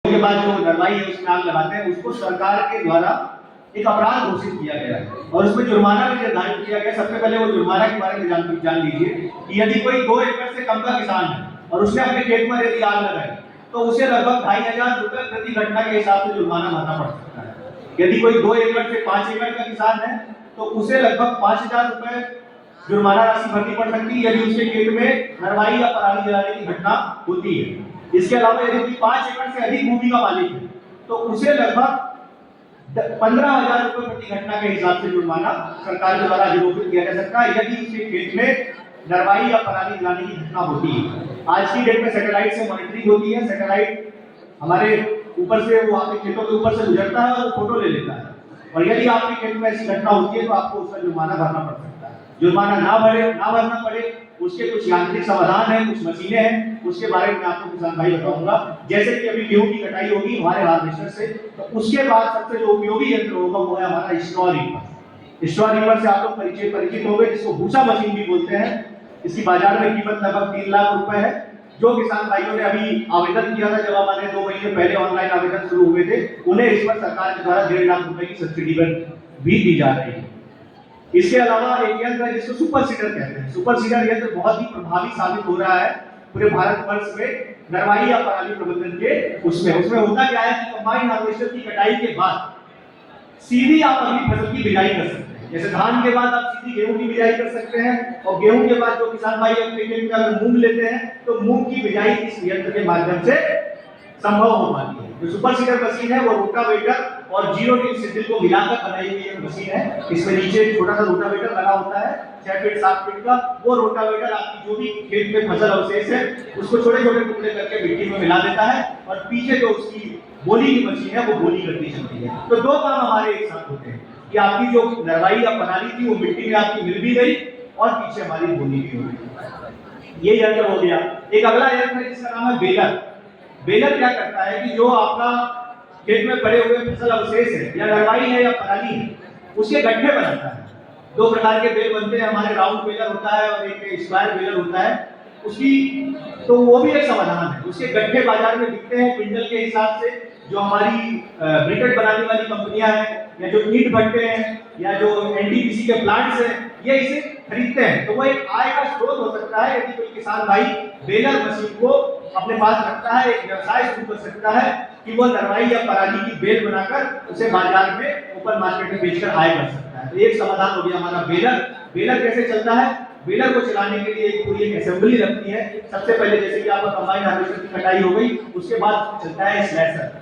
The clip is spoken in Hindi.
के बाद जो नरवाई है उसमें आग लगाते हैं, उसको सरकार के द्वारा एक अपराध घोषित किया गया है और उसमें जुर्माना भी निर्धारित किया गया। सबसे पहले वो जुर्माना के बारे में जान लीजिए कि यदि कोई 2 एकड़ से कम का किसान है और उसने अपने खेत में यदि आग लगाई तो उसे लगभग 2500 रुपए प्रति घटना के हिसाब से जुर्माना भरना पड़ सकता है। यदि कोई 2 एकड़ से 5 एकड़ का किसान है तो उसे लगभग 5000 रुपए जुर्माना राशि भरनी पड़ सकती है यदि उसके खेत में नरवाई या पराली जलाने की घटना होती है। इसके अलावा यदि 5 एकड़ से अधिक भूमि का मालिक है तो उसे लगभग 15,000 रुपए प्रति घटना के हिसाब से जुर्माना सरकार के द्वारा आरोपित किया जा सकता है यदि उसके खेत में नरवाई या पराली जलाने की घटना होती है। आज की डेट में सैटेलाइट से मॉनिटरिंग होती है। सैटेलाइट हमारे ऊपर से वो आपके खेतों के ऊपर से गुजरता है और वो फोटो ले लेता है और यदि आपके खेत में ऐसी घटना होती है तो आपको उसका जुर्माना भरना पड़ सकता है। जुर्माना ना भरना पड़े उसके कुछ यांत्रिक समाधान है, कुछ मशीनें हैं, उसके बारे में आपको किसान भाई बताऊंगा। जैसे कि अभी गेहूं की कटाई होगी हमारे हार्वेस्टर से, तो उसके बाद सबसे जो उपयोगी यंत्र होगा वो है हमारा स्ट्रॉ रीपर। स्ट्रॉ रीपर से आप लोग परिचित होंगे, जिसको भूसा मशीन भी बोलते हैं। इसकी बाजार में कीमत लगभग 3 लाख रुपए है। जो किसान भाइयों ने अभी आवेदन किया था, जब हमारे 2 महीने पहले ऑनलाइन आवेदन शुरू हुए थे, उन्हें इस पर सरकार के द्वारा 1.5 लाख रुपए की सब्सिडी भी दी जा रही है। इसके अलावा एक यंत्र है जिसको सुपर सीडर कहते हैं। सुपर सीडर यंत्र बहुत ही प्रभावी साबित हो रहा है पूरे भारतवर्ष में नरवाई या पराली प्रबंधन के उसमें होता क्या है कि कंबाइन हार्वेस्टर की कटाई के बाद सीधी आप अगली फसल की बिजाई कर सकते हैं। जैसे धान के बाद आप सीधी गेहूं की बिजाई कर सकते हैं और गेहूं के बाद जो किसान भाई अपने खेत में अगर मूंग लेते हैं तो मूंग की बिजाई इस यंत्र के माध्यम से संभव हो पाती है। जो सुपर सीडर मशीन है वो रोटावेटर और जीरो टिल सिंडल को मिलाकर बनाई हुई एक मशीन है। इसमें नीचे छोटा सा रोटावेटर लगा होता है 6 फीट 7 फीट का। वो रोटावेटर आपकी जो भी खेत में फसल अवशेष है उसको छोटे छोटे टुकड़े करके मिट्टी में मिला देता है और पीछे जो उसकी बोली की मशीन है वो बोली करती चलती है। तो 2 काम हमारे एक साथ होते हैं कि आपकी जो नरवाई या पराली थी वो मिट्टी में आपकी मिल भी गई और पीछे हमारी बोली भी हो गई। ये यंत्र हो गया। एक अगला यंत्र है जिसका नाम है बेलर। बेलर क्या करता है कि जो आपका खेत में पड़े हुए फसल अवशेष है या नरवाई है या पराली है उसके गड्ढे बनाता है। 2 प्रकार के बेल बनते हैं हमारे, राउंड बेलर होता है और एक स्क्वायर बेलर होता है। उसकी तो वो भी एक समाधान है। उसके गड्ढे बाजार में बिकते हैं क्विंटल के हिसाब से। जो हमारी ब्रिकेट बनाने वाली कंपनियां हैं या जो ईंट भट्टे हैं या जो एनटीपीसी के प्लांट्स हैं ये इसे खरीदते हैं। तो वो एक आय का स्रोत हो सकता है यदि कोई किसान भाई बेलर मशीन को अपने पास रखता है। एक व्यवसाय शुरू कर सकता है कि वो नरवाई या पराली की बेल बनाकर उसे बाजार में ओपन मार्केट में बेचकर आय कर सकता है। तो एक समाधान हो गया हमारा बेलर। बेलर कैसे चलता है? बेलर को चलाने के लिए एक पूरी असेंबली लगती है। सबसे पहले जैसे कि आपका कंबाइन हार्वेस्टर की कटाई हो गई, उसके बाद चलता है स्लैशर।